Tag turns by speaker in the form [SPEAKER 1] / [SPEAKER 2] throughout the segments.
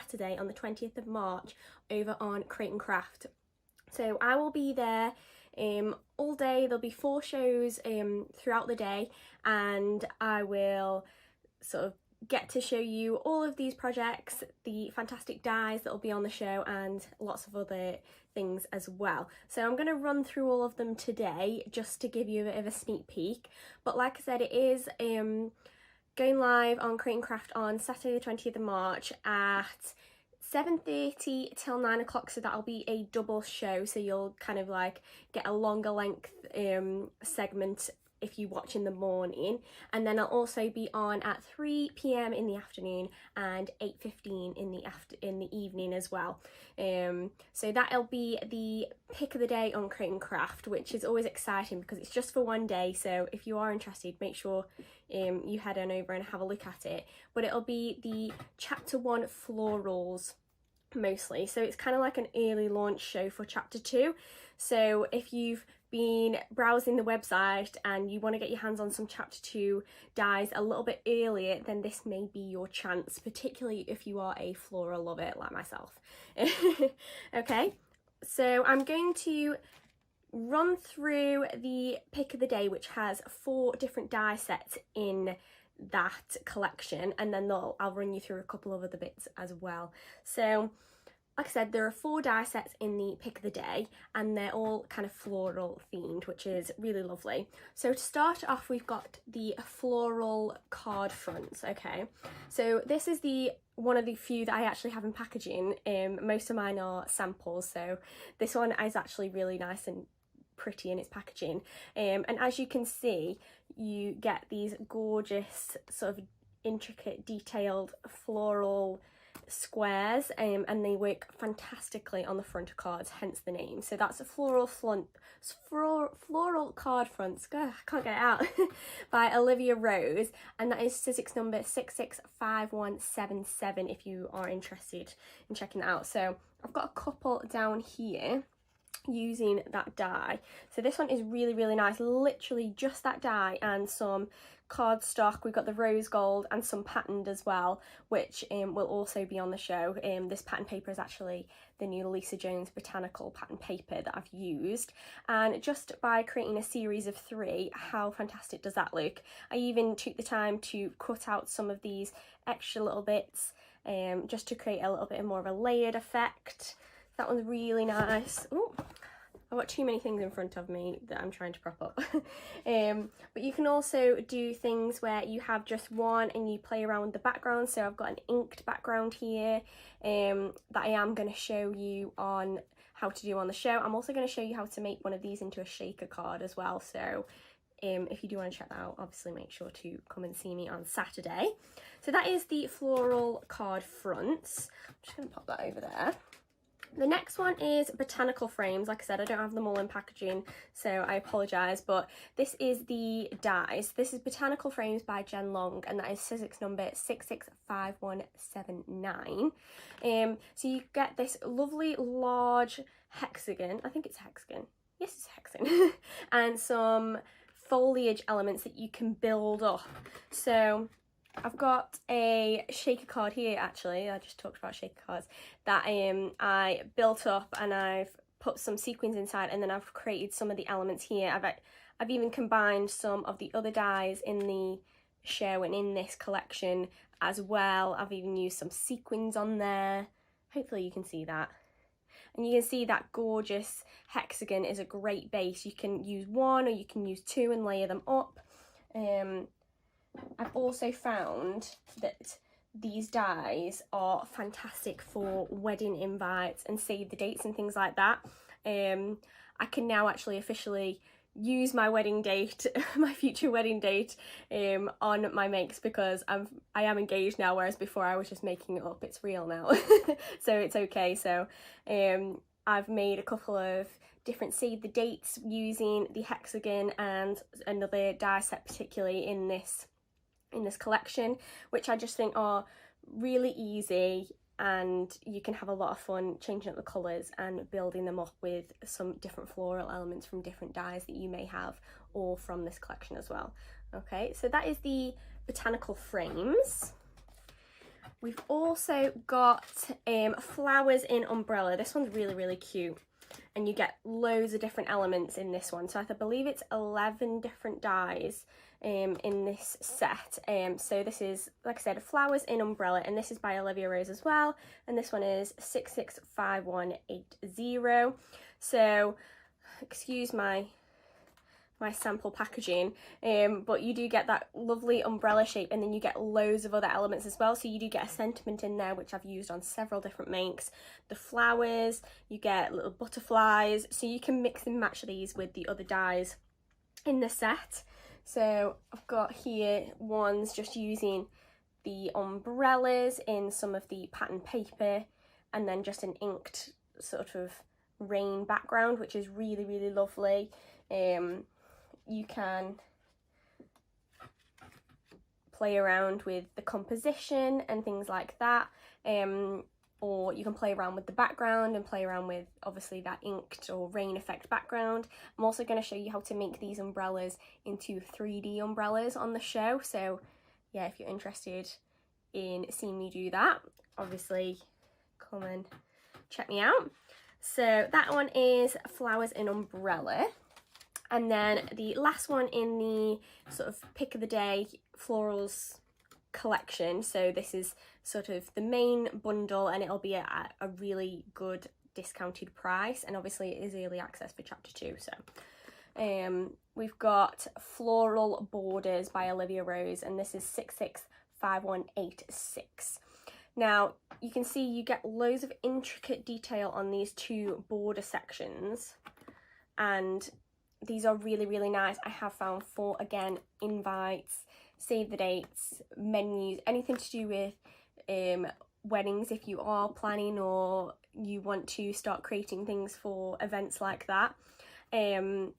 [SPEAKER 1] Saturday on the 20th of March over on Create and Craft. So I will be there all day. There'll be 4 shows throughout the day, and I will sort of get to show you all of these projects, the fantastic dies that will be on the show, and lots of other things as well. So I'm going to run through all of them today just to give you a bit of a sneak peek. But like I said, it is going live on Create and Craft on Saturday the 20th of March at 7:30 till 9 o'clock, so that'll be a double show, so you'll kind of like get a longer length segment if you watch in the morning, and then I'll also be on at 3 p.m. in the afternoon and 8:15 in the evening as well. So that'll be the pick of the day on Create and Craft, which is always exciting because it's just for one day. So if you are interested, make sure you head on over and have a look at it. But it'll be the chapter 1 florals mostly, so it's kind of like an early launch show for chapter 2. So if you've been browsing the website and you want to get your hands on some chapter 2 dies a little bit earlier, then this may be your chance, particularly if you are a floral lover like myself. Okay, so I'm going to run through the pick of the day, which has 4 different die sets in that collection, and then I'll run you through a couple of other bits as well. So like I said, there are 4 die sets in the pick of the day, and they're all kind of floral themed, which is really lovely. So to start off, we've got the floral card fronts. Okay, so this is one of the few that I actually have in packaging. Most of mine are samples, so this one is actually really nice and pretty in its packaging. And as you can see, you get these gorgeous sort of intricate detailed floral squares, and they work fantastically on the front of cards, hence the name. So that's a floral card fronts, I can't get it out, by Olivia Rose, and that is Sizzix number 665177 if you are interested in checking that out. So I've got a couple down here using that die. So this one is really, really nice, literally just that die and some cardstock. We've got the rose gold and some patterned as well, which will also be on the show. This pattern paper is actually the new Lisa Jones Botanical pattern paper that I've used, and just by creating a series of 3, how fantastic does that look? I even took the time to cut out some of these extra little bits just to create a little bit more of a layered effect. That one's really nice. Ooh, I've got too many things in front of me that I'm trying to prop up. But you can also do things where you have just one and you play around with the background. So I've got an inked background here that I am going to show you on how to do on the show. I'm also going to show you how to make one of these into a shaker card as well. So if you do want to check that out, obviously make sure to come and see me on Saturday. So that is the floral card fronts. I'm just going to pop that over there. The next one is Botanical frames. Like I said, I don't have them all in packaging, so I apologise, but this is the dies. This is Botanical frames by Jen Long, and that is Sizzix number 665179. So you get this lovely large hexagon, I think it's a hexagon, yes it's a hexagon, and some foliage elements that you can build up. So I've got a shaker card here, actually, I just talked about shaker cards, that I built up, and I've put some sequins inside, and then I've created some of the elements here. I've even combined some of the other dies in the show and in this collection as well. I've even used some sequins on there. Hopefully you can see that. And you can see that gorgeous hexagon is a great base. You can use 1 or you can use 2 and layer them up. I've also found that these dies are fantastic for wedding invites and save the dates and things like that. I can now actually officially use my wedding date, my future wedding date, on my makes, because I am engaged now, whereas before I was just making it up. It's real now. So it's okay. So I've made a couple of different save the dates using the hexagon and another die set, particularly in this collection, which I just think are really easy, and you can have a lot of fun changing up the colours and building them up with some different floral elements from different dies that you may have, or from this collection as well. Okay, so that is the Botanical frames. We've also got flowers in umbrella. This one's really, really cute. And you get loads of different elements in this one. So I believe it's 11 different dies in this set. So this is, like I said, flowers in umbrella, and this is by Olivia Rose as well. And this one is 665180. So excuse my sample packaging, but you do get that lovely umbrella shape, and then you get loads of other elements as well. So you do get a sentiment in there, which I've used on several different makes. The flowers, you get little butterflies, so you can mix and match these with the other dies in the set. So I've got here ones just using the umbrellas in some of the pattern paper, and then just an inked sort of rain background, which is really, really lovely. You can play around with the composition and things like that, or you can play around with the background and play around with obviously that inked or rain effect background. I'm also going to show you how to make these umbrellas into 3D umbrellas on the show, so yeah, if you're interested in seeing me do that, obviously come and check me out. So that one is flowers in umbrella. And then the last one in the sort of pick of the day florals collection. So this is sort of the main bundle, and it'll be at a really good discounted price. And obviously it is early access for chapter 2. So we've got Floral Borders by Olivia Rose, and this is 665186. Now you can see you get loads of intricate detail on these two border sections, and these are really, really nice. I have found for, again, invites, save the dates, menus, anything to do with weddings, if you are planning or you want to start creating things for events like that. And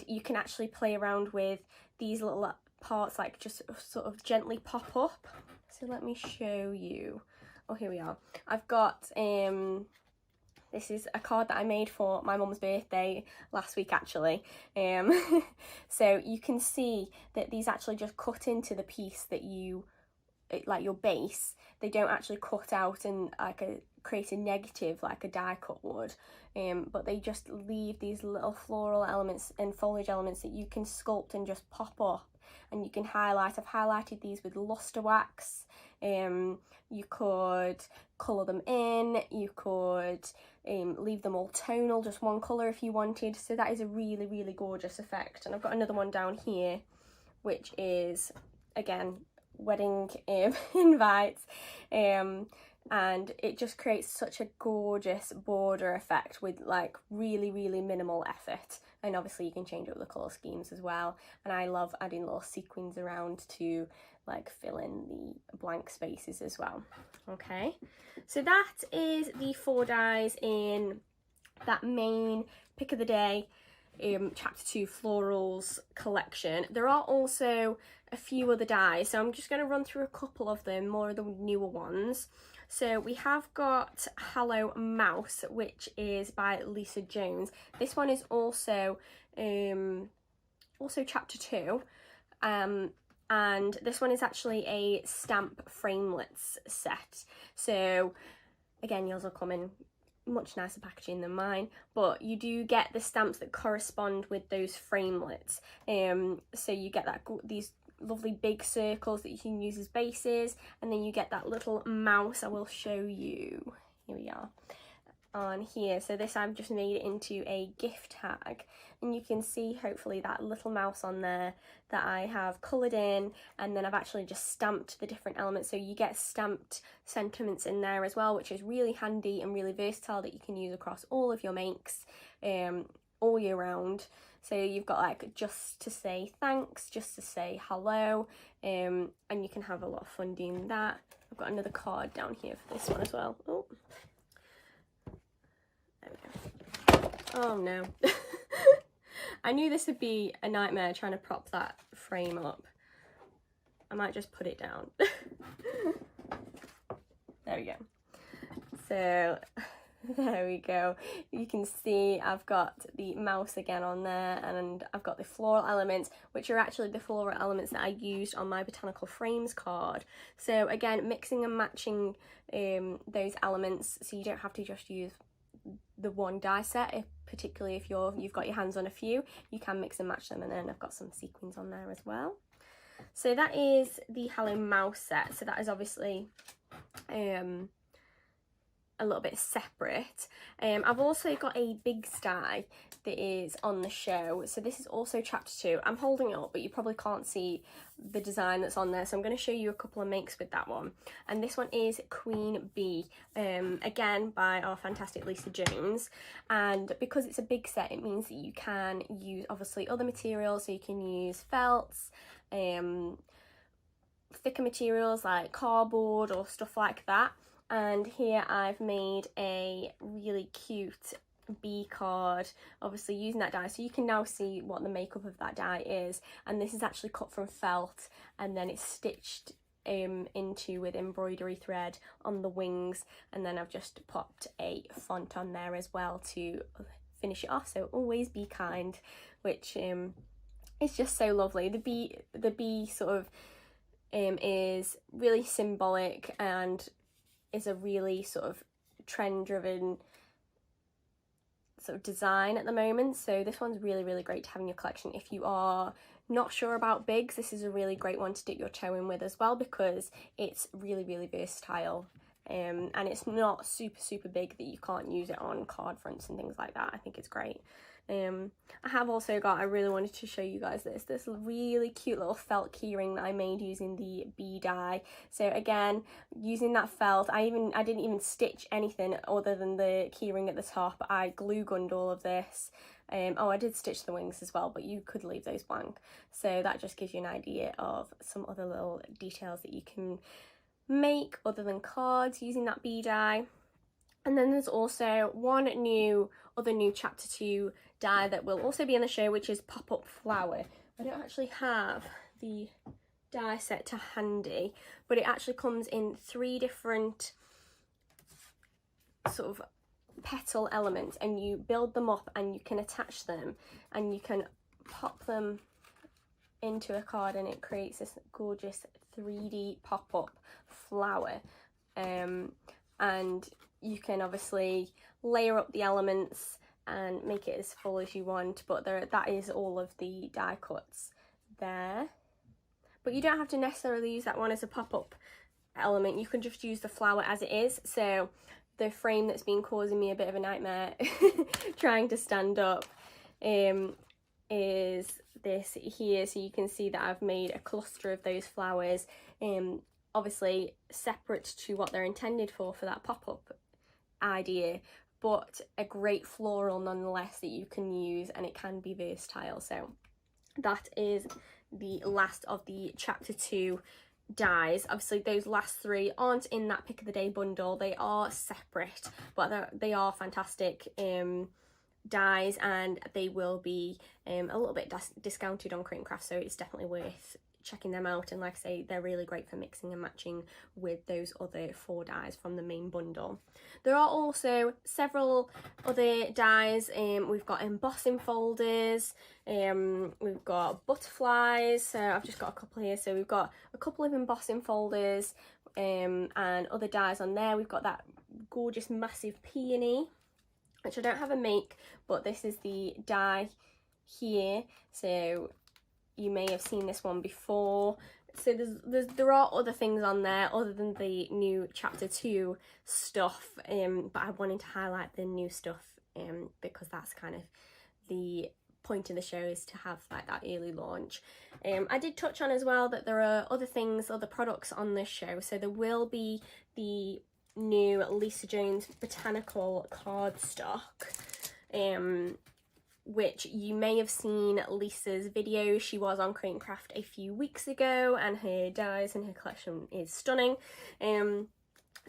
[SPEAKER 1] you can actually play around with these little parts, like just sort of gently pop up. So let me show you. Oh, here we are. I've got this is a card that I made for my mum's birthday last week, actually. So you can see that these actually just cut into the piece that you, like your base. They don't actually cut out and create a negative like a die cut would. But they just leave these little floral elements and foliage elements that you can sculpt and just pop up. And you can highlight. I've highlighted these with luster wax. You could colour them in, you could leave them all tonal, just one colour if you wanted. So that is a really, really gorgeous effect. And I've got another one down here, which is, again, wedding invites. And it just creates such a gorgeous border effect with like really, really minimal effort. And obviously you can change up the colour schemes as well. And I love adding little sequins around to like fill in the blank spaces as well. Okay, so that is the 4 dies in that main pick of the day chapter 2 florals collection. There are also a few other dies, so I'm just going to run through a couple of them, more of the newer ones. So we have got Hello Mouse, which is by Lisa Jones. This one is also chapter 2, and this one is actually a stamp framelits set. So again, yours will come in much nicer packaging than mine, but you do get the stamps that correspond with those framelits. So you get that these lovely big circles that you can use as bases, and then you get that little mouse. I will show you. Here we are on here. So this I've just made it into a gift tag, and you can see hopefully that little mouse on there that I have coloured in, and then I've actually just stamped the different elements. So you get stamped sentiments in there as well, which is really handy and really versatile, that you can use across all of your makes all year round. So you've got like just to say thanks, just to say hello, and you can have a lot of fun doing that. I've got another card down here for this one as well. Oh, there we go. Oh no. I knew this would be a nightmare trying to prop that frame up. I might just put it down. There we go. So There we go. You can see I've got the mouse again on there, and I've got the floral elements, which are actually the floral elements that I used on my Botanical Frames card. So again, mixing and matching those elements, so you don't have to just use the one die set. Particularly if you've got your hands on a few, you can mix and match them. And then I've got some sequins on there as well. So that is the Hello Mouse set. So that is obviously a little bit separate. I've also got a big die that is on the show, so this is also chapter 2. I'm holding it up, but you probably can't see the design that's on there, so I'm going to show you a couple of makes with that one. And this one is Queen Bee, again by our fantastic Lisa Jones. And because it's a big set, it means that you can use obviously other materials, so you can use felts, thicker materials like cardboard or stuff like that. And here I've made a really cute bee card, obviously using that die, so you can now see what the makeup of that die is. And this is actually cut from felt, and then it's stitched into with embroidery thread on the wings, and then I've just popped a font on there as well to finish it off. So always be kind, which is just so lovely. The bee sort of is really symbolic and is a really sort of trend-driven sort of design at the moment. So this one's really, really great to have in your collection. If you are not sure about bigs, this is a really great one to dip your toe in with as well, because it's really, really versatile. And it's not super big that you can't use it on card fronts and things like that. I think it's great. I have also got, I really wanted to show you guys this really cute little felt keyring that I made using the bee die. So again, using that felt, I didn't even stitch anything other than the keyring at the top. I glue gunned all of this. Oh, I did stitch the wings as well, but you could leave those blank. So that just gives you an idea of some other little details that you can make other than cards using that bee die. And then there's also one other new chapter 2 die that will also be in the show, which is Pop-Up Flower. I don't actually have the die set to handy, but it actually comes in 3 different sort of petal elements, and you build them up and you can attach them and you can pop them into a card, and it creates this gorgeous 3D pop-up flower. And you can obviously layer up the elements and make it as full as you want, but that is all of the die cuts there. But you don't have to necessarily use that one as a pop-up element, you can just use the flower as it is. So the frame that's been causing me a bit of a nightmare trying to stand up is this here, so you can see that I've made a cluster of those flowers, obviously separate to what they're intended for that pop-up idea, but a great floral nonetheless that you can use, and it can be versatile. So that is the last of the chapter 2 dies. Obviously those last 3 aren't in that pick of the day bundle, they are separate, but they are fantastic dies, and they will be a little bit discounted on Crate & Craft, so it's definitely worth checking them out. And like I say, they're really great for mixing and matching with those other 4 dies from the main bundle. There are also several other dies. We've got embossing folders, we've got butterflies, so I've just got a couple here. So we've got a couple of embossing folders and other dies on there. We've got that gorgeous massive peony, which I don't have a make, but this is the die here, so you may have seen this one before. So there are other things on there other than the new chapter 2 stuff, but I wanted to highlight the new stuff because that's kind of the point of the show, is to have like that early launch. I did touch on as well that there are other products on this show. So there will be the new Lisa Jones Botanical cardstock, which you may have seen Lisa's video. She was on Crate & Craft a few weeks ago, and her dies and her collection is stunning.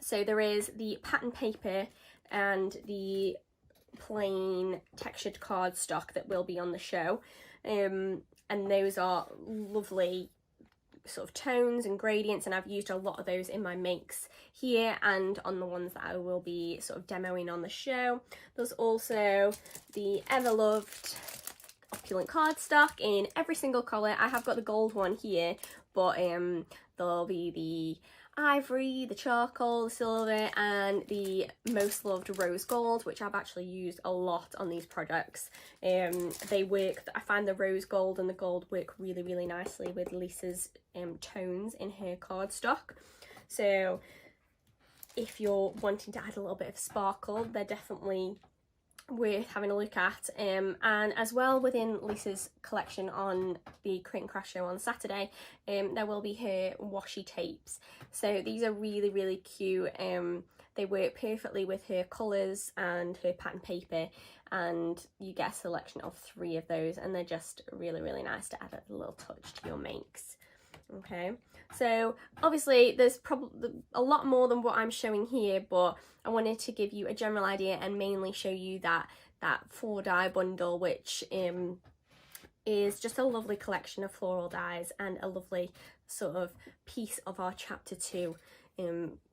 [SPEAKER 1] So there is the pattern paper and the plain textured cardstock that will be on the show, and those are lovely sort of tones and gradients, and I've used a lot of those in my makes here and on the ones that I will be sort of demoing on the show. There's also the ever loved opulent cardstock in every single colour. I have got the gold one here, but there'll be the ivory, the charcoal, the silver, and the most loved rose gold, which I've actually used a lot on these projects. They work, I find the rose gold and the gold work really, really nicely with Lisa's tones in her cardstock. So if you're wanting to add a little bit of sparkle, they're definitely worth having a look at. And as well, within Lisa's collection on the Create and Craft show on Saturday, there will be her washi tapes. So these are really, really cute. They work perfectly with her colours and her pattern paper, and you get a selection of 3 of those, and they're just really, really nice to add a little touch to your makes. Okay, so obviously there's probably a lot more than what I'm showing here, but I wanted to give you a general idea and mainly show you that 4 die bundle, which is just a lovely collection of floral dies and a lovely sort of piece of our chapter 2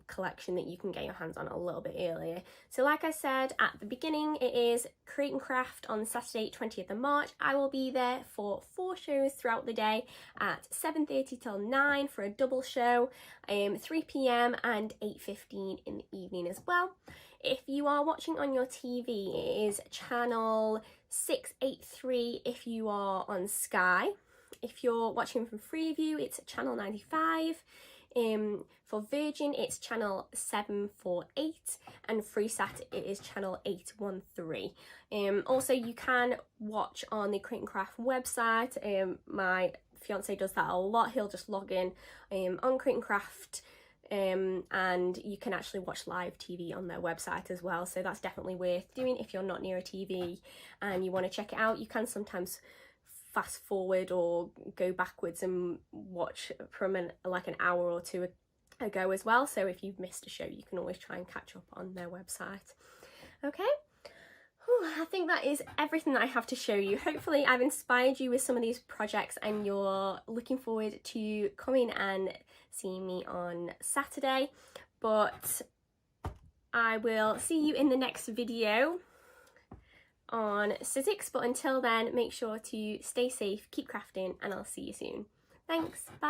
[SPEAKER 1] collection that you can get your hands on a little bit earlier. So like I said at the beginning, it is Create and Craft on Saturday 20th of March. I will be there for 4 shows throughout the day at 7:30 till 9 for a double show, 3 p.m. and 8:15 in the evening as well. If you are watching on your TV, it is channel 683 if you are on Sky. If you're watching from Freeview, it's channel 95. For Virgin, it's channel 748, and Freesat, it is channel 813. Also, you can watch on the Create and Craft website. My fiance does that a lot. He'll just log in on Create and Craft, and you can actually watch live TV on their website as well. So that's definitely worth doing if you're not near a TV and you want to check it out. You can sometimes fast forward or go backwards and watch from like an hour or 2 ago as well. So if you've missed a show, you can always try and catch up on their website. Okay. I think that is everything that I have to show you. Hopefully I've inspired you with some of these projects and you're looking forward to coming and seeing me on Saturday. But I will see you in the next video on Sizzix, but until then, make sure to stay safe, keep crafting, and I'll see you soon. Thanks, bye.